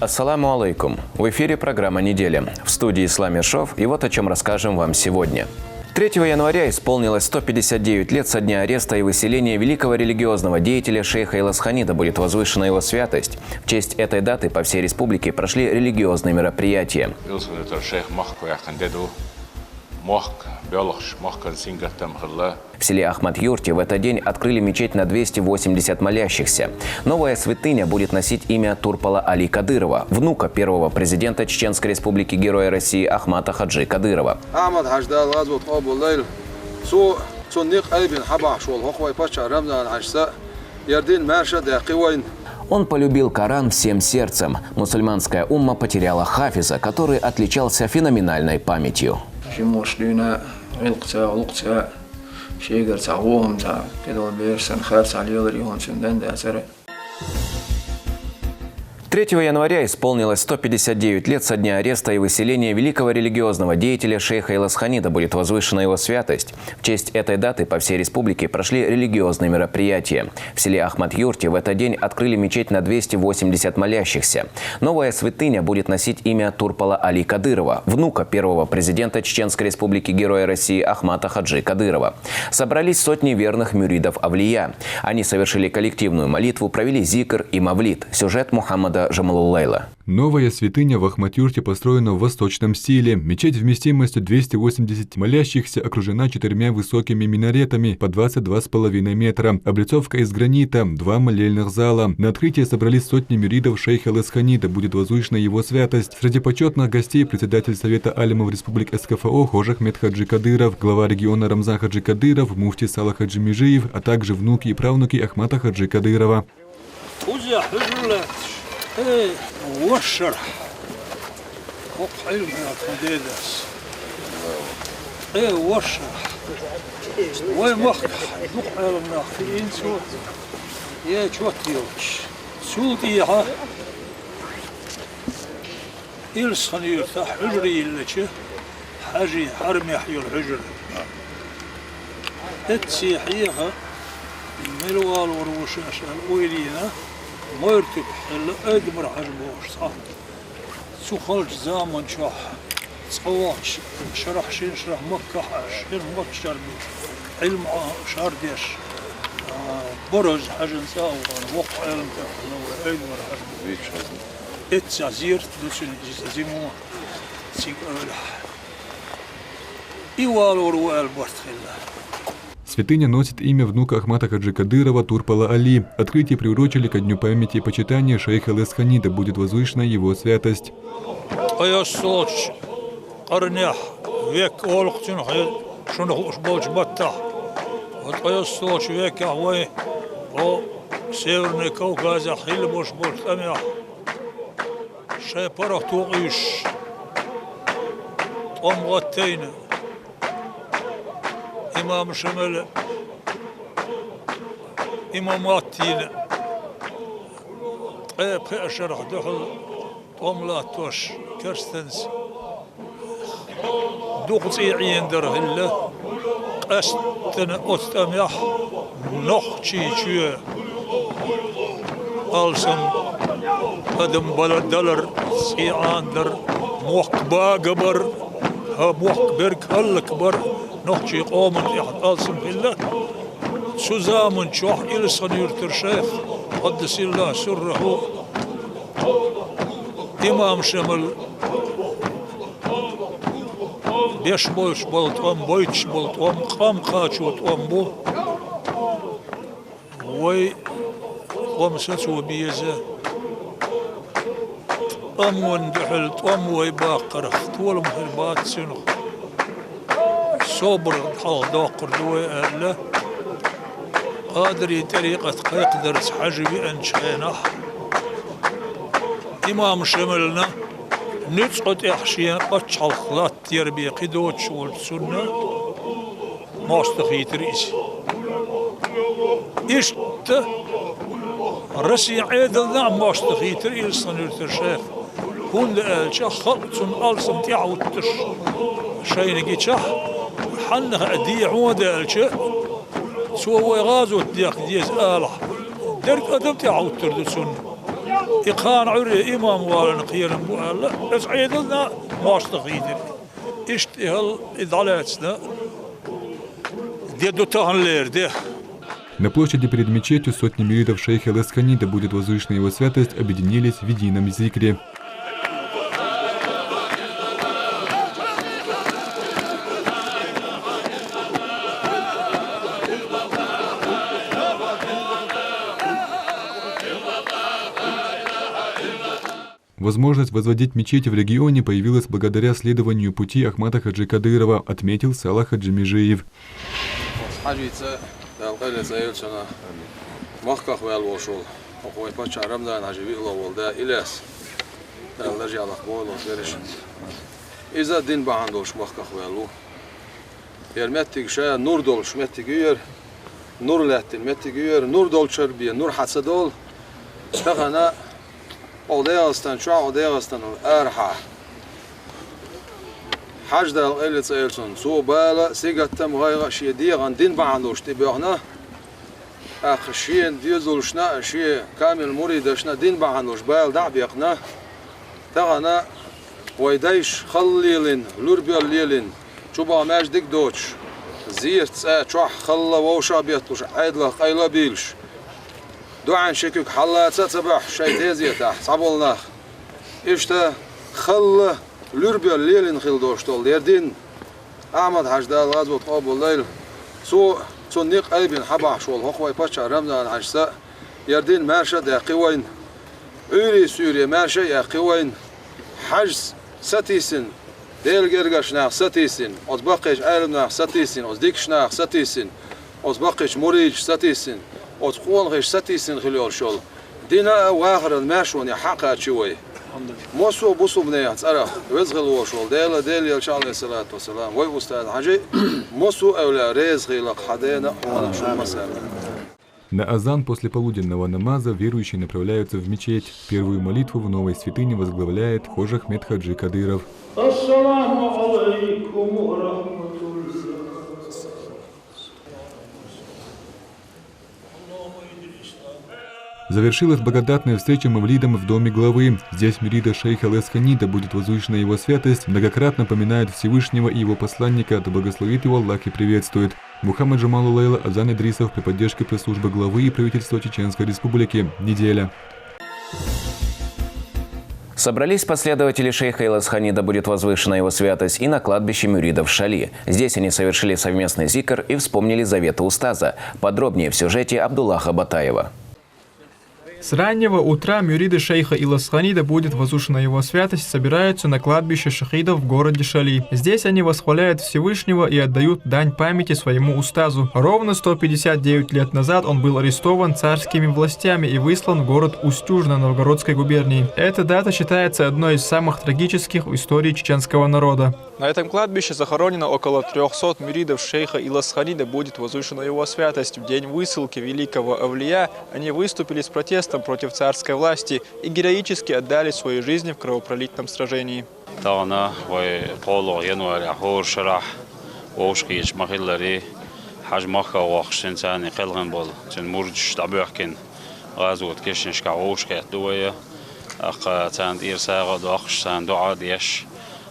Ассаламу алейкум. В эфире программа «Неделя». В студии Ислам Ершов, и вот о чем расскажем вам сегодня. 3 января исполнилось 159 лет со дня ареста и выселения великого религиозного деятеля шейха Илас-Хани, да будет возвышена его святость. В честь этой даты по всей республике прошли религиозные мероприятия. В селе Ахмад-Юрте в этот день открыли мечеть на 280 молящихся. Новая святыня будет носить имя Турпала Али Кадырова, внука первого президента Чеченской республики, героя России Ахмата Хаджи Кадырова. Он полюбил Коран всем сердцем. Мусульманская умма потеряла хафиза, который отличался феноменальной памятью. 3 января исполнилось 159 лет со дня ареста и выселения великого религиозного деятеля шейха Илас-Хани, да будет возвышена его святость. В честь этой даты по всей республике прошли религиозные мероприятия. В селе Ахмад-Юрте в этот день открыли мечеть на 280 молящихся. Новая святыня будет носить имя Турпала Али Кадырова, внука первого президента Чеченской республики, героя России Ахмата Хаджи Кадырова. Собрались сотни верных мюридов Авлия. Они совершили коллективную молитву, провели зикр и мавлид. Сюжет Мухаммада Джамалуллайла. Новая святыня в Ахмад-Юрте построена в восточном стиле. Мечеть вместимостью 280 молящихся окружена 4 высокими минаретами по 22,5 метра. Облицовка из гранита, 2 молельных зала. На открытие собрались сотни мюридов шейха Илас-Хани, да будет возвышена его святость. Среди почетных гостей председатель Совета алимов Республик СКФО Хожа Ахмед Хаджи Кадыров, глава региона Рамзан Хаджи Кадыров, муфти Салах Хаджи Межиев, а также внуки и правнуки Ахмата Хаджи Кадырова. وشر وقعلم يا خديدس وشر وين وقع وقعلم ناخين سوت يا شوتيوش سودي ها يلسخن يرتاح حجري اللي حاجي حرم يحيي الحجر تسيحيها ملوال وروشاش الويلينا ما يرتبح إلا أدمر حجموش صح سو خلج زامن شح صواش شرح شرح مكة شين مكة شربي علم شارديش برز حجن ساو وقع علم تحلو أدمر حجموش اتسازير دوسن جزازيمو سيقول إيوال وروال برتخلا. Святыня носит имя внука Ахмата Хаджи Кадырова Турпала Али. Открытие приурочили ко дню памяти и почитания шейха Илас-Хани, да будет возвышена его святость. إمام شمال إماماتين بأشرح دخل طملاتوش كرستنس دخل عين در هلا أستن أستمع نخشي شو ألسم قدم بلد دلر سيعان در موقبا قبر موقبر كل كبر نحكي قوم يحد ألسم بالله سوزامن شوح إلسان يرتر شيخ قدس الله سره إمام شمل بيش بوش بلط أم بويتش بلط أم قام قاتشوت أم بو وي ومسسو بيزا أم وندحلت أم وي باقر طول مهربات سنخ صبر حال داقر دوي أهله قادري طريقة قيقدر حجبي أنشينا إمام شملنا نتسقط إحشيان قتش الخلات تربية قدوتش والسنة ماستخيت رئيسي إشت رسي عيدل نعم ماستخيت رئيس صنيرت الشيخ كون لألشا خلطن ألسم تعودتش شاينكي تشح حنها أديع ودالشا سوى غازو تديق ديز آلح درك أدم تعود تردسون إقان عري إمام والن قيرن بوهلا إسعيدنا ماستغيدر إشتهل إدالاتنا ديدو تهنلير ده. На площади перед мечетью сотни мюридов шейха Элес-Ханида, будет возвышена его святость, объединились в едином зикре. Возможность возводить мечети в регионе появилась благодаря следованию пути Ахмата Хаджи Кадырова, отметил Салах Хаджи Межиев. Odayastan, şu Odayastan erha. Hajda elit elson. So bala sigatta mughayra şiye din ba'andosh tibahna. Akhshiyen diyazulshna şiye kamil muridashna din ba'andosh bal da'biqna. Tagana waydaysh khallilin lurbiyalilin. Chuba majdik doch. Zirt sa chuh khalla wa shabiyatush aidla qayla bilsh. دعان شكوك حلا تتبح شيء تزيته صبولنا إشته خل لربي الليل نخل دوشتول يردين أحمد حجدا الغاز طاب الليل سو نيق قلبين حبح شول هو يباشا رمضان حجسا يردين مرشد يا قوين عوري سوريا مرشد يا قوين حجز ستيسن ديل جرجش ناخ ستيسن أطبقش عالم ناخ ستيسن أصدقش ناخ ستيسن أطبقش مريج ستيسن أتقول غير ستيسن خليل شول دينا واخر الماشون يحقق شوي موسو بوسو بنية ترى وزغل وشول ديل يا شاء الله الصلاة والسلام وي أستاذ حاجي موسو أولا رزق لك حدينا وانا شو مسألة. На азан после полуденного намаза верующие направляются в мечеть. Первую молитву в новой святыне возглавляет Хожа Ахмед Хаджи Кадыров. Завершилась благодатная встреча мавлидом в доме главы. Здесь мюрида шейха Элес-Ханида, будет возвышена его святость, многократно поминают Всевышнего и его посланника, да благословит его Аллах и приветствует. Мухаммад Джамал Лейла, Азан Идрисов при поддержке пресс-службы главы и правительства Чеченской Республики. Неделя. Собрались последователи шейха Элес-Ханида, будет возвышена его святость, и на кладбище мюридов Шали. Здесь они совершили совместный зикр и вспомнили заветы устаза. Подробнее в сюжете Абдуллаха Батаева. С раннего утра мюриды шейха Элес-Ханида, будет возвышена его святость, собираются на кладбище шахидов в городе Шали. Здесь они восхваляют Всевышнего и отдают дань памяти своему устазу. Ровно 159 лет назад он был арестован царскими властями и выслан в город Устюжна Новгородской губернии. Эта дата считается одной из самых трагических в истории чеченского народа. На этом кладбище захоронено около 300 мюридов шейха Элес-Ханида, будет возвышена его святость. В день высылки великого авлия они выступили с протестом против царской власти и героически отдали свои жизни в кровопролитном сражении.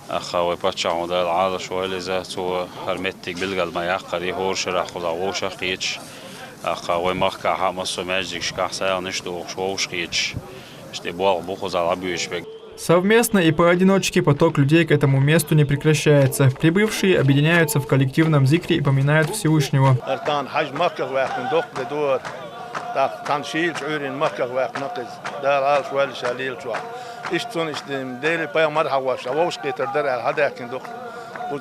أخوي باتشا وده العادش والإذا تو هرمتك بالقلب ما يقري هور شرح ولا ووش قيتش أخوي مخكع حمص وماجيك شكح ساعة نشتو ووش قيتش شتي بوال بوخوز على بيوش بك. Совместно и поодиночке поток людей к этому месту не прекращается. Прибывшие объединяются в коллективном зикре и поминают Всевышнего. İştun iştim değil paya marhawaş avaş getir der hadakin dok bu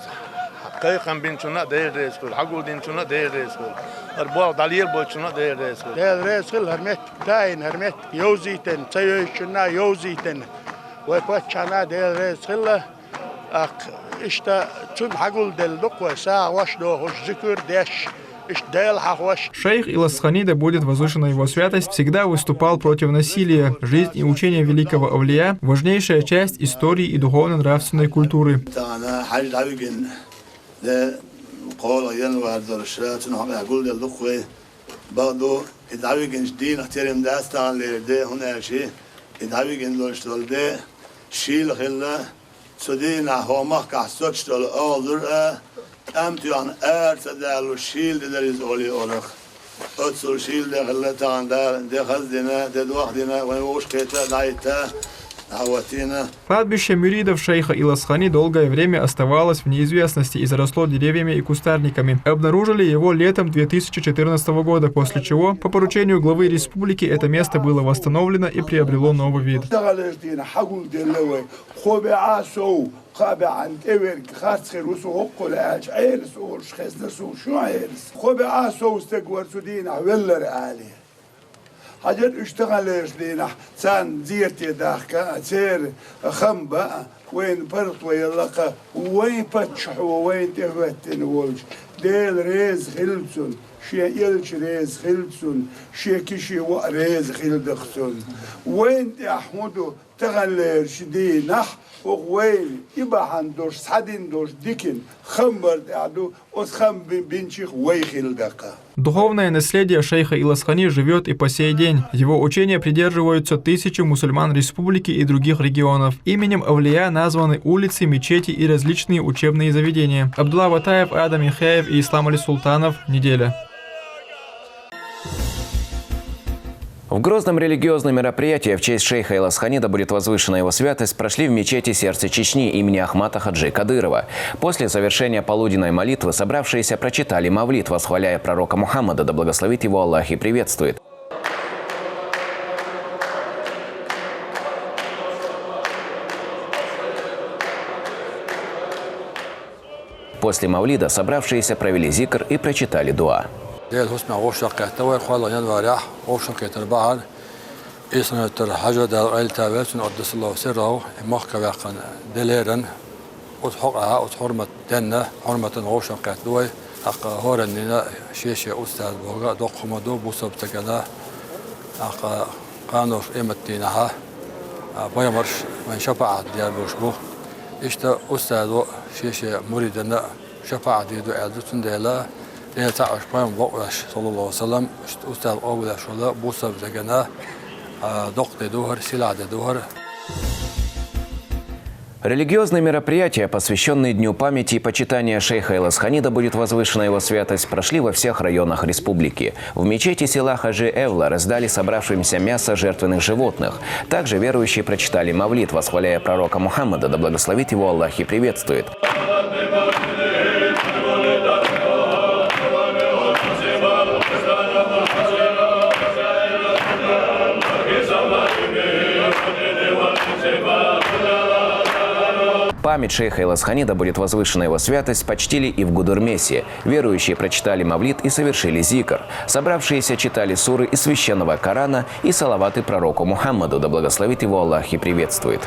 kaykan bin şuna değil resul hagul din şuna değil resul arba dalir bu şuna değil resul değil resul hermet tayin hermet yoziten çay şuna yoziten ve paçana değil resul ak işte tüm hagul del dok ve sa waş do hoş zikr deş. Шейх Элес-Ханида, будет возвышена его святость, всегда выступал против насилия. Жизнь и учение великого авлия – важнейшая часть истории и духовно-нравственной культуры. إدهابي جندوش تولده شيل خلا سدينا هو مخ سوتش تول أولر أمتيان تدالو شيل تدريز أولي أولخ أتصل شيل دخل تاندار دخل دينا دواخ دينا ونوش كيتا دايتا. Кладбище мюридов шейха Иласхани долгое время оставалось в неизвестности и заросло деревьями и кустарниками. Обнаружили его летом 2014 года, после чего, по поручению главы республики, это место было восстановлено и приобрело новый вид. حاجات اشتغلش لينا سان زيرتي داخكا سير خمبة وين برط ويلقى وين فتشح وين تهوتن ولش ديل ريز خلبسون شي يلش ريز خلبسون شي كشي ريز خلدخسون وين تحمدو تغلش دينح وين يبقى عندوش سعدين دوش ديكن خمبر تعدو وسخم بنشيخ ويخل دقا. Духовное наследие шейха Иласхани живет и по сей день. Его учения придерживаются тысячи мусульман республики и других регионов. Именем Авлия названы улицы, мечети и различные учебные заведения. Абдулла Ватаев, Адам Михаев и Ислам Али Султанов. Неделя. В Грозном религиозные мероприятия в честь шейха Иласханида будет возвышена его святость прошли в мечети сердца Чечни имени Ахмата Хаджи Кадырова. После завершения полуденной молитвы собравшиеся прочитали мавлид, восхваляя пророка Мухаммада, да благословит его Аллах и приветствует. После мавлида собравшиеся провели зикр и прочитали дуа. ديل حسنا غوشة كهتوي خوالا ينواريح غوشة كتربعان إسنا ترحجة دال غيل تابعتن قدس الله سره مخك بيقن دليرن وتحقها وتحرمة دنة حرمة غوشة كهتوي أقا هورننا شيشة أستاذ بوغا دوق مدو بوصب تكنا أقا قانوش إمتينها بيمرش من شفاعة ديال بوشبو إشتا أستاذ شيشة مريدنا شفاعة ديدو عدتن ديلا تعرف بيان بقولش صلى الله عليه وسلم أستاذ أول شغلة بوصل زجنا دقت دوهر سلع دوهر. Религиозные мероприятия, посвященные Дню памяти и почитания шейха Иласханида, будет возвышена его святость, прошли во всех районах республики. В мечети села Хаджи Эвла раздали собравшимся мясо жертвенных животных. Также верующие прочитали мавлид, восхваляя пророка Мухаммада, да благословит его Аллах и приветствует. Память шейха Иласханида будет возвышена его святость почтили и в Гудурмесе. Верующие прочитали мавлид и совершили зикр. Собравшиеся читали суры из священного Корана и салаваты пророку Мухаммаду, да благословит его Аллах и приветствует.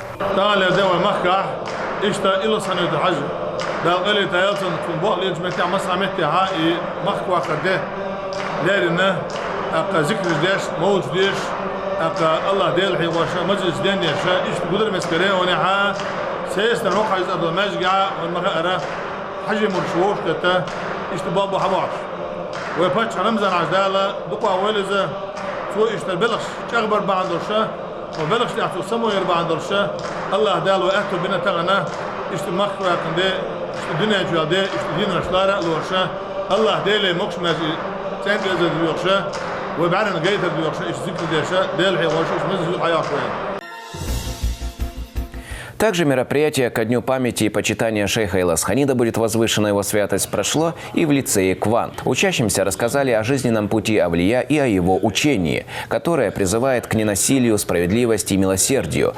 سيستر روح عايز أرض المشجعة والمغارة حجي مرشوش كتا اشتباب وحباش ويباتش رمزان عجدالة دقوا أوليزة سوى اشتر بلغش أغبر بعد درشة وبلغش يعطوا سمو يربع عن درشة الله دال وأهتو بنا تغنى اشتر مخوة قندي اشتر دنيا جوادي اشتر دين رشلارة لورشة الله دالي مكش ماجي سين بيزة ديوخشة ويبعرنا قيتر ديوخشة اشتر ذكر ديشة دال حيواشة اشتر مزيزو حياة شوين. Также мероприятие ко Дню памяти и почитания шейха Иласханида будет возвышена его святость прошло и в лицее Квант. Учащимся рассказали о жизненном пути Авлия и о его учении, которое призывает к ненасилию, справедливости и милосердию.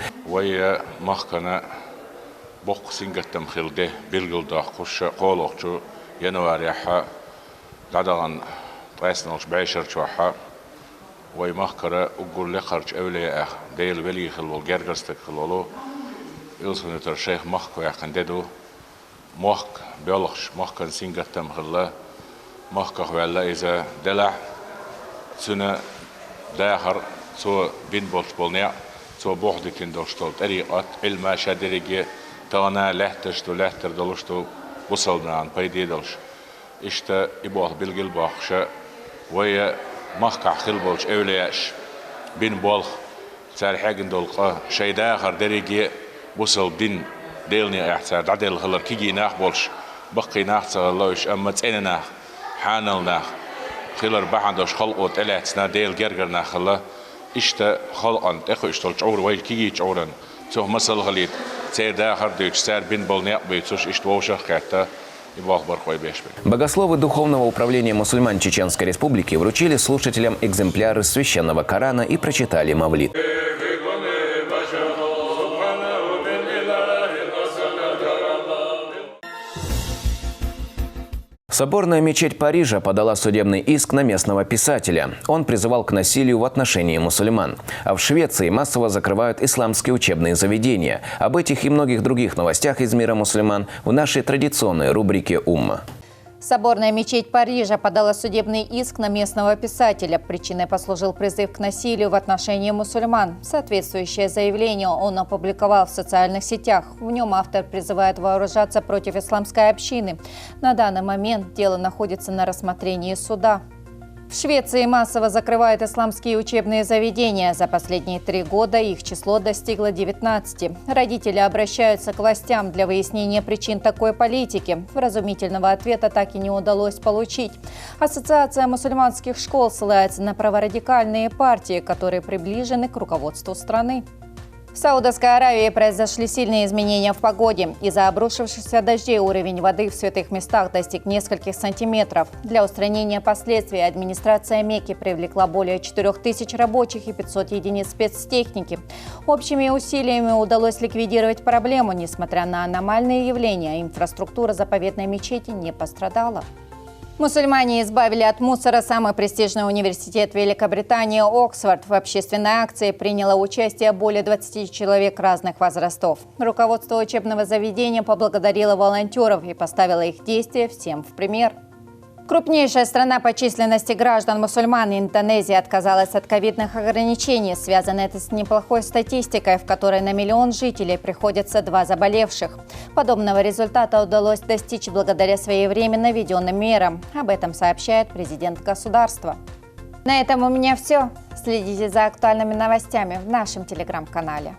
Илсунетер шейх махко яхандеду мах биологш махкан сингаттам хилла махка хвалла иза дала суна дахар со бин болтполня со бохдикин доштол тариqat ilma şadirigi tana lehteshtu lehter doluştu وصلنا بايديدلش işte ibah bilgil bahşa ve mahka xilbolş evleyaş bin bol سار حاجن دولقة شيء آخر درجة وصل دين ديلني احتار عدل خلر كيجي ناخ بولش بقي ناخ تغلوش أما تأنا حانل ناخ خلر بعدش خلقت إلهتنا ديل جرجر ناخلا إشتا خلقان تأخو إشتول شعور ويل كيجي شعورن سو مسل غليت سير داخل دوش سار بين بولنيق بيتوش إشتوشة خاطة. Богословы Духовного управления мусульман Чеченской Республики вручили слушателям экземпляры священного Корана и прочитали мавлид. Соборная мечеть Парижа подала судебный иск на местного писателя. Он призывал к насилию в отношении мусульман. А в Швеции массово закрывают исламские учебные заведения. Об этих и многих других новостях из мира мусульман в нашей традиционной рубрике «Умма». Соборная мечеть Парижа подала судебный иск на местного писателя. Причиной послужил призыв к насилию в отношении мусульман. Соответствующее заявление он опубликовал в социальных сетях. В нем автор призывает вооружаться против исламской общины. На данный момент дело находится на рассмотрении суда. В Швеции массово закрывают исламские учебные заведения. За последние 3 года их число достигло 19. Родители обращаются к властям для выяснения причин такой политики. Вразумительного ответа так и не удалось получить. Ассоциация мусульманских школ ссылается на праворадикальные партии, которые приближены к руководству страны. В Саудовской Аравии произошли сильные изменения в погоде. Из-за обрушившихся дождей уровень воды в святых местах достиг нескольких сантиметров. Для устранения последствий администрация Мекки привлекла более 4000 рабочих и 500 единиц спецтехники. Общими усилиями удалось ликвидировать проблему. Несмотря на аномальные явления, инфраструктура заповедной мечети не пострадала. Мусульмане избавили от мусора самый престижный университет Великобритании Оксфорд. В общественной акции приняло участие более 20 человек разных возрастов. Руководство учебного заведения поблагодарило волонтеров и поставило их действия всем в пример. Крупнейшая страна по численности граждан-мусульман Индонезия отказалась от ковидных ограничений. Связано это с неплохой статистикой, в которой на 1 миллион жителей приходится 2 заболевших. Подобного результата удалось достичь благодаря своевременно введенным мерам. Об этом сообщает президент государства. На этом у меня все. Следите за актуальными новостями в нашем телеграм-канале.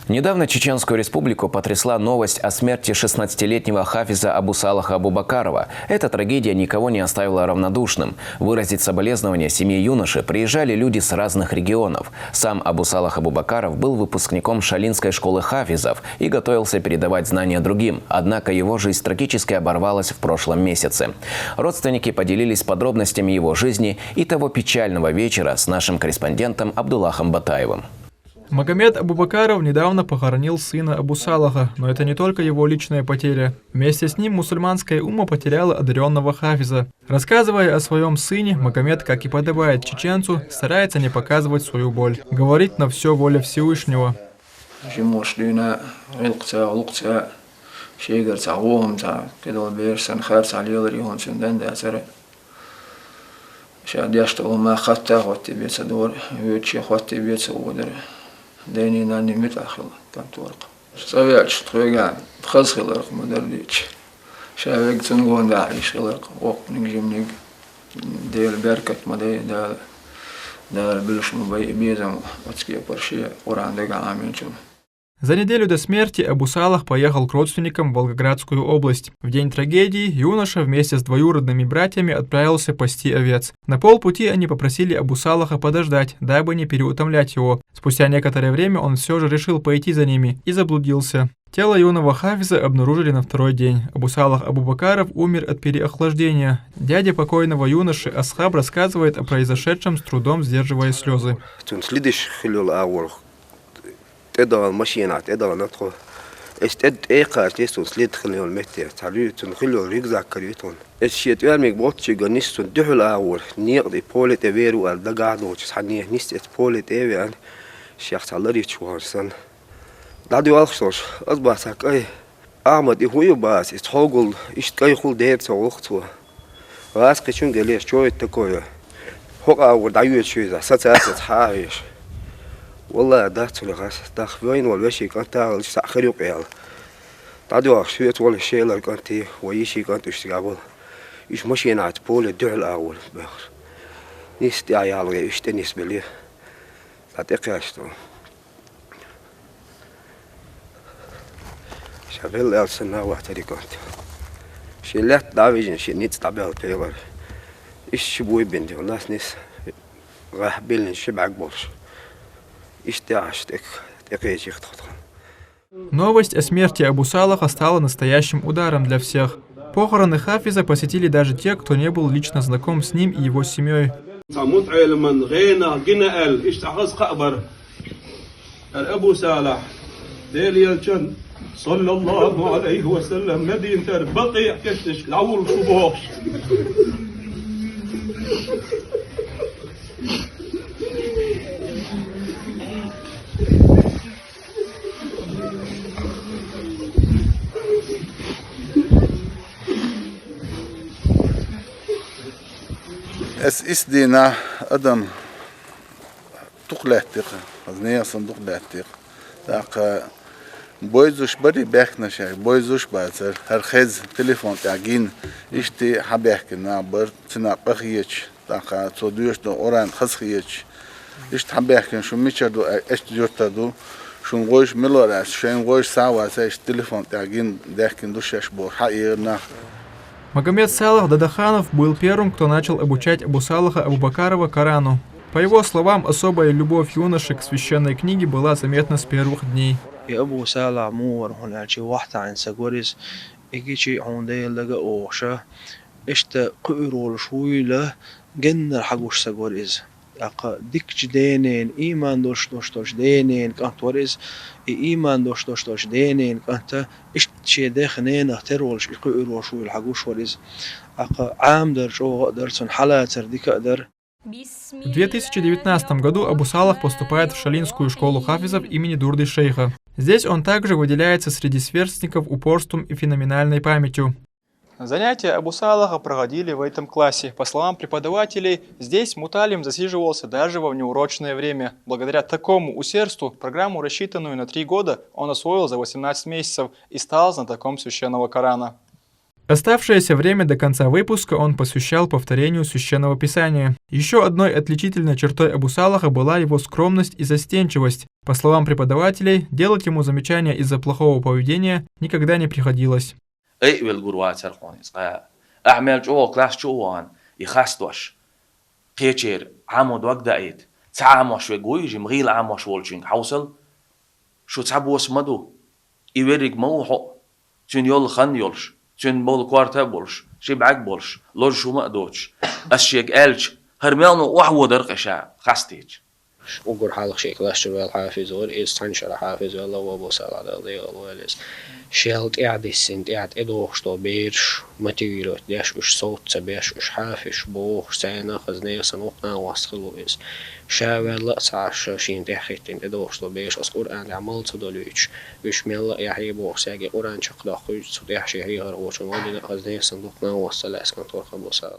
Недавно Чеченскую Республику потрясла новость о смерти 16-летнего хафиза Абусалаха Абубакарова. Эта трагедия никого не оставила равнодушным. Выразить соболезнования семье юноши приезжали люди с разных регионов. Сам Абусалах Абубакаров был выпускником Шалинской школы хафизов и готовился передавать знания другим. Однако его жизнь трагически оборвалась в прошлом месяце. Родственники поделились подробностями его жизни и того печального вечера с нашим корреспондентом Абдуллахом Батаевым. Магомед Абубакаров недавно похоронил сына Абусалаха, но это не только его личная потеря. Вместе с ним мусульманская умма потеряла одаренного хафиза. Рассказывая о своем сыне, Магомед, как и подобает чеченцу, старается не показывать свою боль. Говорит на все воля Всевышнего. ديني ناني متأخر كم تورق سويت شتويجان خلص خلق مدريش شايك تنقون داعيش خلق وق نجيم ديل بركة مدي دال بلش مبي بيزم وتسكي برشي قرآن دقا عامين شو. За неделю до смерти Абусалах поехал к родственникам в Волгоградскую область. В день трагедии юноша вместе с двоюродными братьями отправился пасти овец. На полпути они попросили Абусалаха подождать, дабы не переутомлять его. Спустя некоторое время он все же решил пойти за ними и заблудился. Тело юного хафиза обнаружили на 2-й день. Абусалах Абубакаров умер от переохлаждения. Дядя покойного юноши Асхаб рассказывает о произошедшем, с трудом сдерживая слезы. تقدر الماشينة تقدر ندخل استد إيقاع تيسون سليد خليهم المتر تعليتون خلوا ريكزاك كريتون الشيء تقال ميقبوط شيء قنيستون دحول أول نيقضي بولي تبيرو الدقعدو تسحنيه نيست بولي تبير شيخ تعلري تشوهرسن دادي والخصوص أصبح ساك أي أحمد يهوي باس يتحوغل إشتكي خل دير سوقتو راسك شون قليش شوي تكوية هو أول دعيوة شوية ستاسة حايش والله داخل غاس داخل وين والوشي كنت تعال سأخري وقيال تعدوا شوية ولا شيء لا كنتي ويشي كنت اشتغل إيش ماشي نعت بول الدعاء الأول بخر نستي عيال إيش بالنسبة لي لا تقاشتو شغل السنة واحدة كنت شلت دعوة شيء نيت طبيعة تغير إيش شبوي بنتي والناس ناس راح بيلن شبعك борщ إيش تعش تقيش يختخ. Новость о смерти Абу Салаха стала настоящим ударом для всех. Похороны Хафиза посетили даже те, кто не был лично знаком с ним и его семьей. Es ist dina adam tuqlaatiq azniya sanduq laatiq taq boyzush bari baxna shay boyzush bazer har khiz telefon tagin ishti habahkina bar tina qakhiyach taq tsoduysh do oran khaskhiyach isht habahkin shu michado est jortado shun goish miloras shayn goish sawa say telefon tagin dahkin dushash bo hairna. Магомед Салах Дадаханов был первым, кто начал обучать Абу Салаха Абубакарова Корану. По его словам, особая любовь юноши к священной книге была заметна с первых дней. أبو سالع مور هنا شيء واحد عن سجوريز إجي شيء عندي لقى أوشة إشت قيرول شوي له جن الحقوش سجوريز أق ديك دينين إيمان دوش دينين كانت وريز إيمان دوش دينين كانت إشت شيء داخنين اخترول شيء قيرول شوي الحقوش وريز أق عام در شو قدر سن حالات ديك قدر. В 2019 году Абу Салах поступает в Шалинскую школу хафизов имени Дурды Шейха. Здесь он также выделяется среди сверстников упорством и феноменальной памятью. Занятия Абу Салаха проходили в этом классе. По словам преподавателей, здесь Муталим засиживался даже во внеурочное время. Благодаря такому усердству программу, рассчитанную на 3 года, он освоил за 18 месяцев и стал знатоком священного Корана. Оставшееся время до конца выпуска он посвящал повторению священного писания. Еще одной отличительной чертой Абу Салаха была его скромность и застенчивость. По словам преподавателей, делать ему замечания из-за плохого поведения никогда не приходилось. تون بول كوارتا بولش شبعك بولش لوج شو ما دوتش أشيك ألش هرميانو وحو درقشة خستيج وقر حالك شيء كلاش تبع الحافظ إيش تنشر حافظ والله وأبو سعد الله والوالس شالت قاعد السنت قاعد إدوخ شو بيرش ماتيريال داش وش صوت سباش وش حافش بوخ سنة خزنية سنوقنا واصلوا إيش شاول لا سعش شين تحكين إدوخ شو بيرش القرآن عمل صدلوش وش ملا يحيي بوخ ساجي قرآن شقدا خوج صديح شهري هروش ونودي خزنية سنوقنا واصل أسكن تورخ أبو سعد.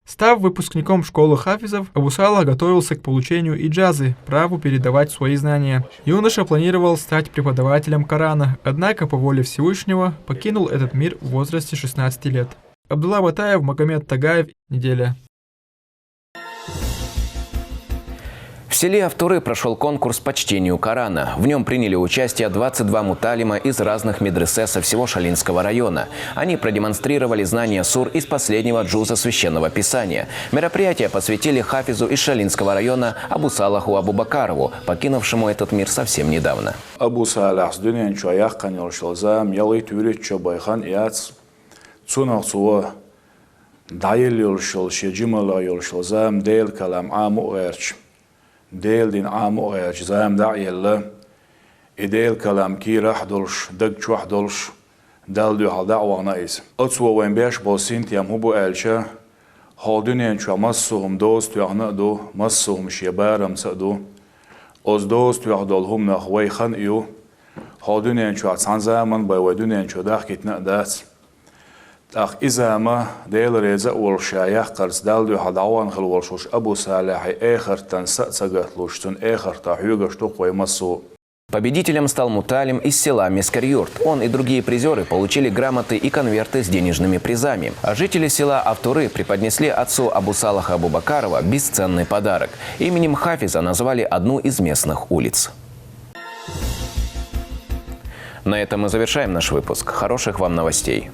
Став выпускником школы хафизов, Абу Салах готовился к получению иджазы, праву передавать свои знания. Юноша планировал стать преподавателем Корана, однако по воле Всевышнего покинул этот мир в возрасте 16 лет. Абдулла Батаев, Магомед Тагаев, Неделя. В селе Автуры прошел конкурс по чтению Корана. В нем приняли участие 22 муталима из разных медресе со всего Шалинского района. Они продемонстрировали знания сур из последнего джуза священного писания. Мероприятие посвятили хафизу из Шалинского района Абу Салаху Абубакарову, покинувшему этот мир совсем недавно. Абу Салах с дунен чуаях канил шалзам, ялый тюрит чобайхан яц, цунах цуа, дайл юлшил, шеджимала юлшилзам, дейл калам аму эрч. ديل دين عام أو جزام داعي الله إديل كلام كي راح دلش دق شو دلش دال دو هذا وعنايز أتصور وين بيش بوسين تيام هبو ألشة هادونين شو مسهم دوست يعنى دو مسهم شيبارم سدو أز دوست يعدلهم نخوي خنقيو هادونين شو عن زمان بيودونين شو داخ كتنا دات أخ إذا ما ديل رزق والشايخ قرص دال دو حداوان خل والشوش أبو صالح آخر تنسق سقط لوشتن آخر تحيوغش تقوي مسو. Победителем стал Муталим из села Мескарьюрт. Он и другие призеры получили грамоты и конверты с денежными призами. А жители села Автуры преподнесли отцу Абусалаха Абубакарова бесценный подарок. Именем Хафиза назвали одну из местных улиц. На этом мы завершаем наш выпуск. Хороших вам новостей.